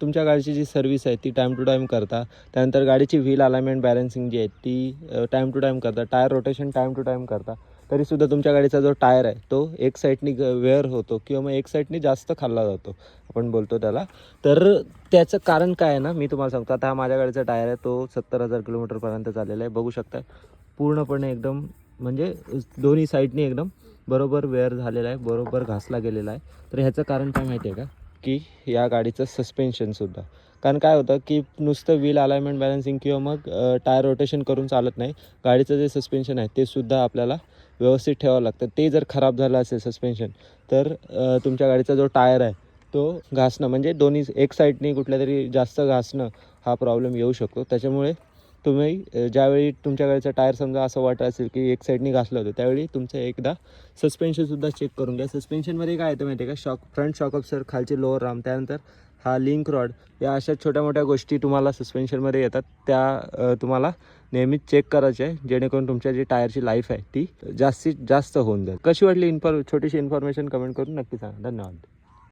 तुमच्या गाडीची जी सर्व्हिस आहे ती टाईम टू टाईम करता. त्यानंतर गाडीची व्हील अलाइनमेंट बॅलन्सिंग जी आहे ती टाईम टू टाईम करता. Tyre rotation time to time करता, तरीसुद्धा तुमच्या गाडीचा जो टायर आहे तो एक साईडनी वेअर होतो किंवा मग एक साईडनी जास्त खाल्ला जातो आपण बोलतो त्याला. तर त्याचं कारण काय आहे ना, मी तुम्हाला सांगतो. आता हा माझ्या गाडीचा टायर आहे, तो 70,000 किलोमीटरपर्यंत चाललेला आहे. बघू शकता पूर्णपणे एकदम म्हणजे दोन्ही साईडनी एकदम बरोबर वेअर झालेला आहे, बरोबर घासला गेलेला आहे. तर ह्याचं कारण काय माहिती आहे का, की या गाडीचं सस्पेन्शनसुद्धा. कारण काय होतं की नुसतं व्हील अलाइनमेंट बॅलन्सिंग किंवा मग टायर रोटेशन करून चालत नाही. गाडीचं जे सस्पेन्शन आहे ते सुद्धा आपल्याला व्यवस्थित ठेवावं लागतं. ते जर खराब झालं असेल सस्पेन्शन, तर तुमच्या गाडीचा जो टायर आहे तो घासणं म्हणजे दोन्ही एक साईडनी कुठल्या तरी जास्त घासणं हा प्रॉब्लेम येऊ शकतो. त्याच्यामुळे तुम्ही ज्यावेळी तुमच्या गाडीचा टायर समजा असं वाटत असेल की एक साईडनी घासलं होतं, त्यावेळी तुमचं एकदा सस्पेन्शनसुद्धा चेक करून घ्या. सस्पेन्शनमध्ये काय येतं माहिती आहे का, फ्रंट शॉक अब्सर्वर, खालचे लोअर राम, त्यानंतर हा लिंक रॉड, या अशा छोट्या मोठ्या गोष्टी तुम्हाला सस्पेन्शनमध्ये येतात. त्या तुम्हाला नेहमीच चेक करायचे आहे, जेणेकरून तुमच्या जी टायरची लाईफ आहे ती जास्तीत जास्त होऊन जाईल. कशी वाटली छोटीशी इन्फॉर्मेशन कमेंट करून नक्की सांगा. धन्यवाद.